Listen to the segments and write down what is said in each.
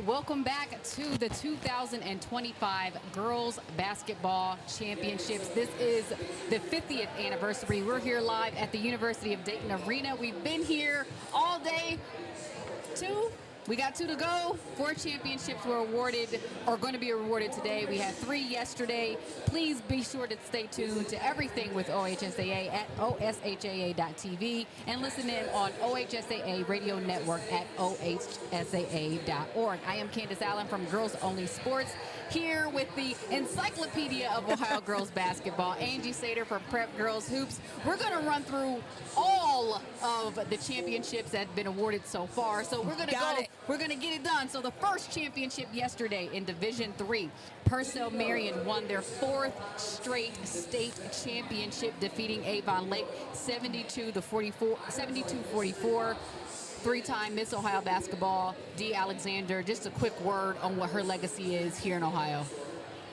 welcome back to the 2025 Girls Basketball Championships. This is the 50th anniversary. We're here live at the University of Dayton Arena. We've been here all day. We got 2 to go. 4 championships were awarded, or going to be awarded today. We had 3 yesterday. Please be sure to stay tuned to everything with OHSAA at OSHAA.tv and listen in on OHSAA Radio Network at OHSAA.org. I am Candace Allen from Girls Only Sports, here with the Encyclopedia of Ohio Girls Basketball, Angie Sater from Prep Girls Hoops. We're going to run through all of the championships that have been awarded so far. So we're going to We're going to get it done. So the first championship yesterday in Division III, Purcell Marion won their 4th straight state championship, defeating Avon Lake 72-44. 3-time Miss Ohio Basketball, Dee Alexander. Just a quick word on what her legacy is here in Ohio.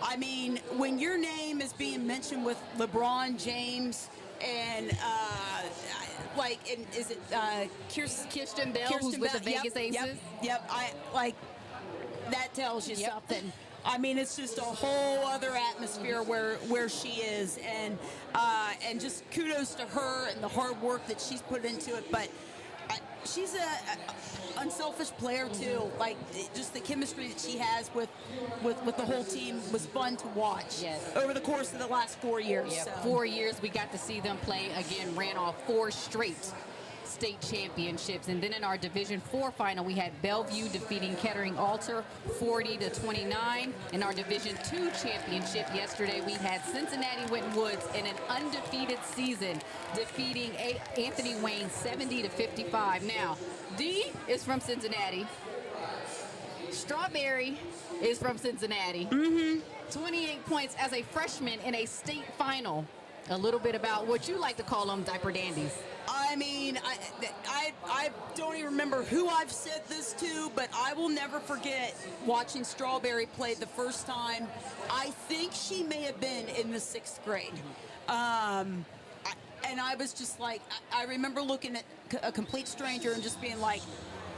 I mean, when your name is being mentioned with LeBron James and is it Kirsten Bell, who's with the Vegas Aces? Yep. That tells you something. I mean, it's just a whole other atmosphere where she is, and just kudos to her and the hard work that she's put into it. But she's a unselfish player too. Like, just the chemistry that she has with the whole team was fun to watch. Yes. Over the course of the last 4 years. Yeah, so 4 years we got to see them play again. Ran off 4 straight state championships. And then in our Division IV final, we had Bellevue defeating Kettering Alter 40-29. In our Division II championship yesterday, we had Cincinnati Winton Woods in an undefeated season, defeating Anthony Wayne 70-55. Now, Dee is from Cincinnati. Strawberry is from Cincinnati. 28 points as a freshman in a state final. A little bit about what you like to call them, diaper dandies. I mean, I don't even remember who I've said this to, but I will never forget watching Strawberry play the first time. I think she may have been in the 6th grade. And I was just like, I remember looking at a complete stranger and just being like,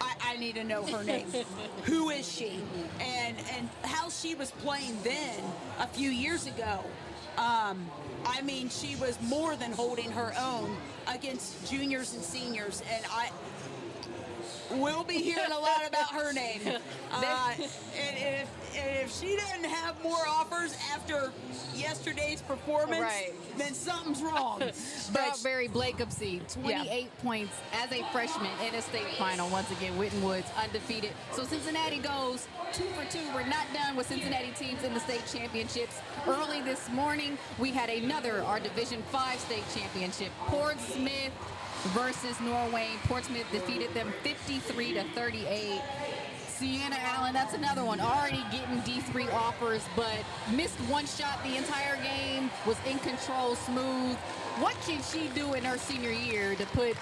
I need to know her name. Who is she? And how she was playing then a few years ago. I mean, she was more than holding her own against juniors and seniors, and we'll be hearing a lot about her name. And if she doesn't have more offers after yesterday's performance, then something's wrong. Strawberry Blakopsy, 28 points as a freshman in a state final. Once again, Winton Woods undefeated. So Cincinnati goes 2 for 2. We're not done with Cincinnati teams in the state championships. Early this morning, we had our Division V state championship. Portsmouth versus Norwayne. Portsmouth defeated them 53-38. Sienna Allen, that's another one, already getting D3 offers, but missed one shot the entire game, was in control, smooth. What can she do in her senior year to put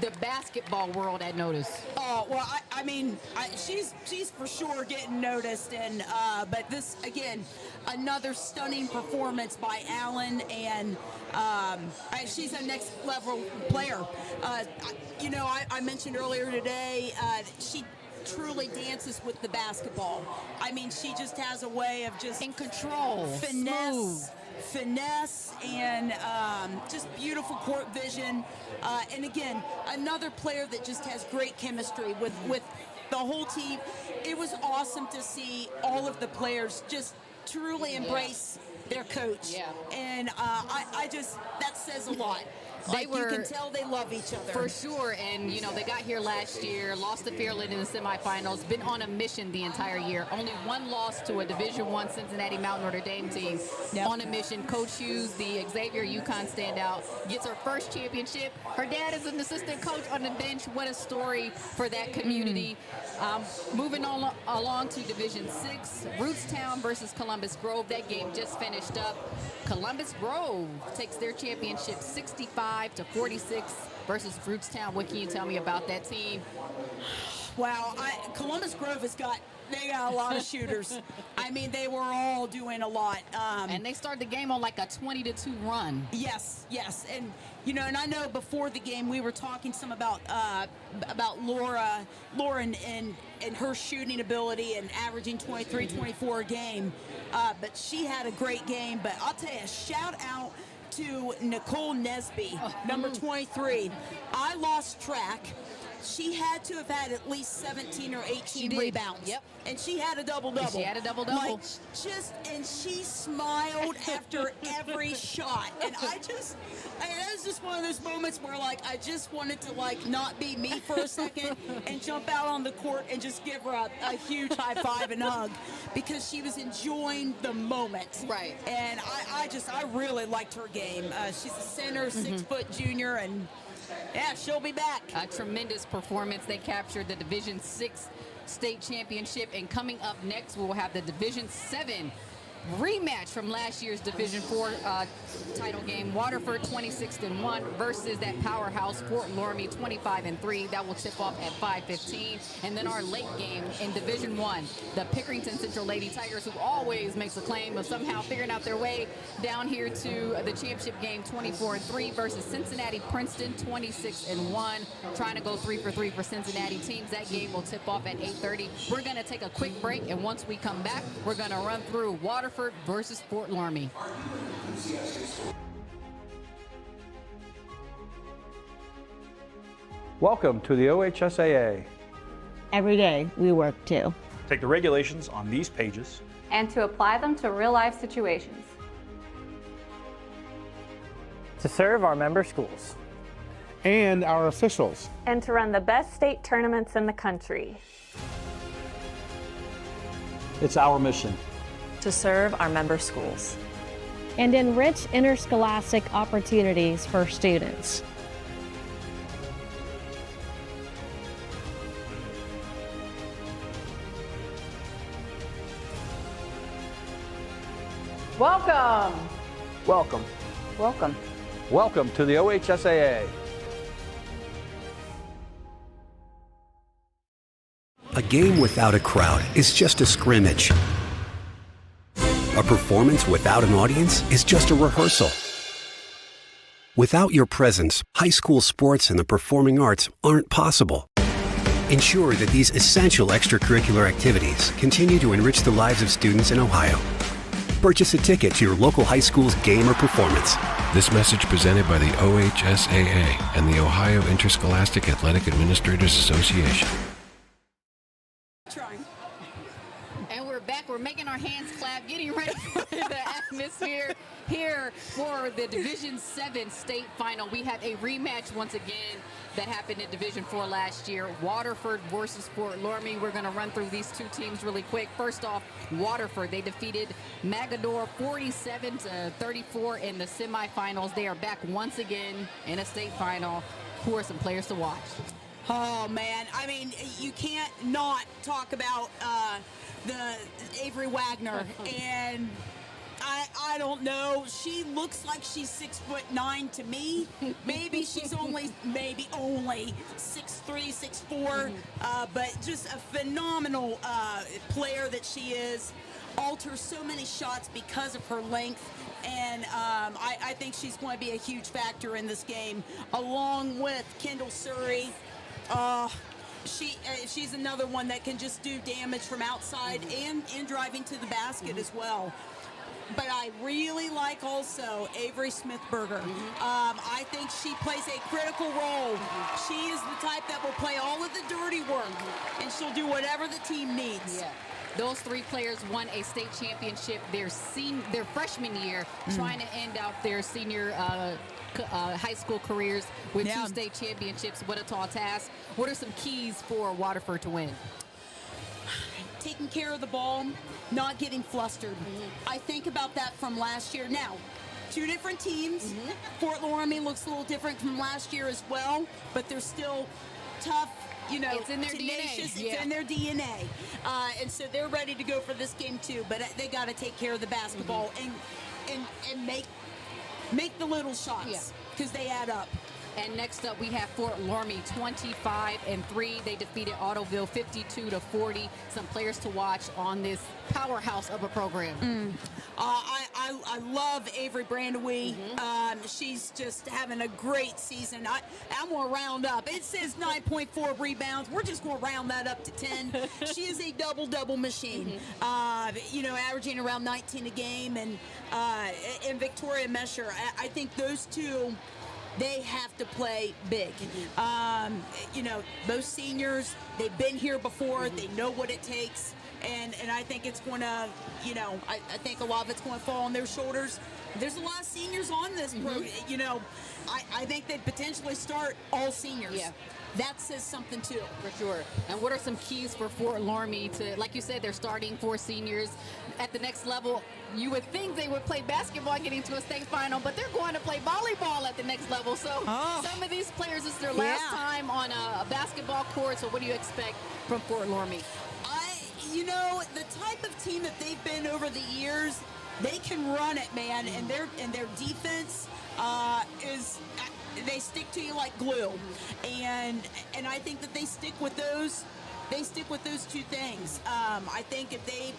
the basketball world at notice? Oh, well, I mean, she's for sure getting noticed, and but this, again, another stunning performance by Allen, and she's a next level player. I mentioned earlier today, she truly dances with the basketball. I mean, she just has a way of just in control, finesse, and just beautiful court vision. And again, another player that just has great chemistry with the whole team. It was awesome to see all of the players just truly embrace their coach. Yeah. And that says a lot. You can tell they love each other. For sure, and they got here last year, lost to Fairland in the semifinals, been on a mission the entire year. Only one loss to a Division I Cincinnati Mount Notre Dame team. On a mission. Coach Hughes, the Xavier UConn standout, gets her first championship. Her dad is an assistant coach on the bench. What a story for that community. Moving on along to Division VI, Rootstown versus Columbus Grove. That game just finished up. Columbus Grove takes their championship 65-46 versus Rootstown. What can you tell me about that team? Wow, Columbus Grove has got They got a lot of shooters. I mean, they were all doing a lot. And they started the game on like a 20-2 run. Yes. And, and I know before the game we were talking some about Lauren and her shooting ability and averaging 23, 24 a game. But she had a great game. But I'll tell you, shout out to Nicole Nesby, number 23. I lost track. She had to have had at least 17 or 18 rebounds. Yep. And she had a double-double. She had a double-double. And she smiled after every shot. And that was just one of those moments where, I just wanted to, not be me for a second and jump out on the court and just give her a huge high five and hug because she was enjoying the moment. Right. And I really liked her game. She's a center, 6-foot junior, and yeah, she'll be back. A tremendous performance. They captured the Division 6 state championship, and coming up next, we will have the Division 7 rematch from last year's Division 4 title game. Waterford 26-1 versus that powerhouse Fort Loramie 25-3. That will tip off at 5:15. And then our late game in Division 1, the Pickerington Central Lady Tigers, who always makes a claim of somehow figuring out their way down here to the championship game, 24-3 versus Cincinnati Princeton 26-1. Trying to go 3 for 3 for Cincinnati teams. That game will tip off at 8:30. We're going to take a quick break, and once we come back, we're going to run through Waterford versus Fort Loramie. Welcome to the OHSAA. Every day we work too. Take the regulations on these pages and to apply them to real-life situations. To serve our member schools. And our officials. And to run the best state tournaments in the country. It's our mission to serve our member schools and enrich interscholastic opportunities for students. Welcome. Welcome. Welcome. Welcome to the OHSAA. A game without a crowd is just a scrimmage. A performance without an audience is just a rehearsal. Without your presence, high school sports and the performing arts aren't possible. Ensure that these essential extracurricular activities continue to enrich the lives of students in Ohio. Purchase a ticket to your local high school's game or performance. This message presented by the OHSAA and the Ohio Interscholastic Athletic Administrators Association. And we're back. We're making our hands clap, getting ready for the atmosphere here for the Division 7 state final. We have a rematch once again that happened in Division 4 last year. Waterford versus Fort Loramie. We're going to run through these two teams really quick. First off, Waterford. They defeated Magador 47-34 in the semifinals. They are back once again in a state final. Who are some players to watch? Oh, man. I mean, you can't not talk about the Avery Wagner. And I don't know. She looks like she's 6'9" to me. Maybe she's only 6'3", 6'4", but just a phenomenal player that she is. Alters so many shots because of her length. And I think she's going to be a huge factor in this game, along with Kendall Surrey. She's another one that can just do damage from outside and driving to the basket as well. But I really like also Avery Smithberger. I think she plays a critical role. She is the type that will play all of the dirty work, and she'll do whatever the team needs. Yeah. Those three players won a state championship their freshman year, trying to end out their senior high school careers with 2 state championships. What a tall task. What are some keys for Waterford to win? Taking care of the ball, not getting flustered. I think about that from last year. Now, 2 different teams. Fort Loramie looks a little different from last year as well, but they're still tough. It's in their tenacious. DNA. It's in their DNA. And so they're ready to go for this game too, but they got to take care of the basketball and make the little shots because they add up. And next up, we have Fort Laramie 25-3. They defeated Ottoville 52-40. Some players to watch on this powerhouse of a program. I love Avery Brandewee. She's just having a great season. I'm going to round up. It says 9.4 rebounds. We're just going to round that up to 10. She is a double-double machine. Averaging around 19 a game. And Victoria Mesher, I think those two, they have to play big. Those seniors, they've been here before. They know what it takes. And I think it's going to, I think a lot of it's going to fall on their shoulders. There's a lot of seniors on this program. I think they'd potentially start all seniors. Yeah. That says something too. For sure. And what are some keys for Fort Laramie to, like you said, they're starting 4 seniors at the next level? You would think they would play basketball getting to a state final, but they're going to play volleyball at the next level. So some of these players, it's their last time on a basketball court. So what do you expect from Fort Laramie? The type of team that they've been over the years, they can run it, man, and their defense is they stick to you like glue, and I think that they stick with those. They stick with those two things. I think if they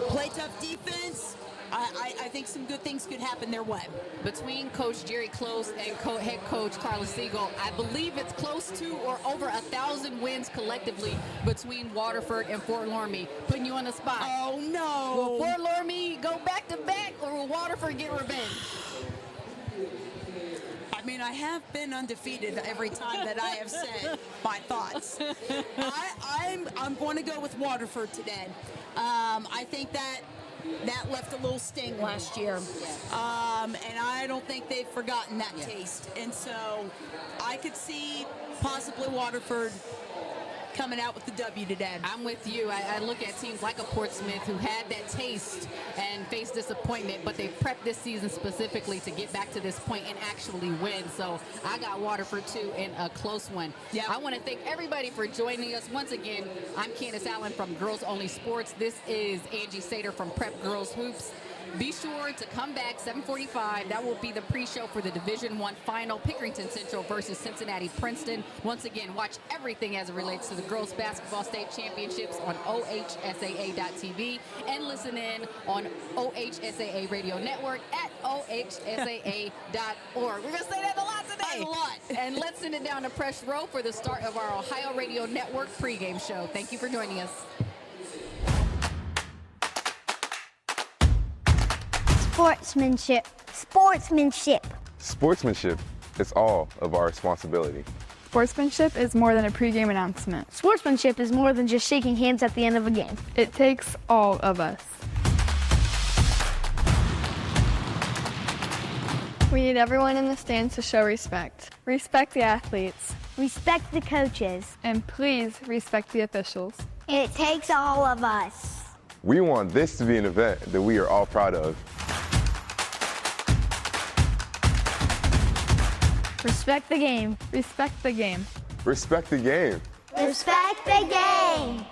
play tough defense, I think some good things could happen their way. Between Coach Jerry Close and head coach Carla Siegel, I believe it's close to or over 1,000 wins collectively between Waterford and Fort Laramie. Putting you on the spot. Oh, no. Will Fort Laramie go back-to-back, or will Waterford get revenge? I mean, I have been undefeated every time that I have said my thoughts. I'm going to go with Waterford today. I think that left a little sting last year. And I don't think they've forgotten that taste. And so I could see possibly Waterford coming out with the W today. I'm with you. I look at teams like a Portsmouth who had that taste and faced disappointment, but they prepped this season specifically to get back to this point and actually win. So I got Waterford too in a close one. Yep. I want to thank everybody for joining us. Once again, I'm Candace Allen from Girls Only Sports. This is Angie Sater from Prep Girls Hoops. Be sure to come back 7:45. That will be the pre-show for the Division I final, Pickerington Central versus Cincinnati Princeton. Once again, watch everything as it relates to the girls basketball state championships on OHSAA.tv and listen in on OHSAA Radio Network at OHSAA.org. We're going to say that a lot today. A lot. And let's send it down to Press Row for the start of our Ohio Radio Network pregame show. Thank you for joining us. Sportsmanship. Sportsmanship. Sportsmanship is all of our responsibility. Sportsmanship is more than a pregame announcement. Sportsmanship is more than just shaking hands at the end of a game. It takes all of us. We need everyone in the stands to show respect. Respect the athletes. Respect the coaches. And please respect the officials. It takes all of us. We want this to be an event that we are all proud of. Respect the game. Respect the game. Respect the game. Respect the game.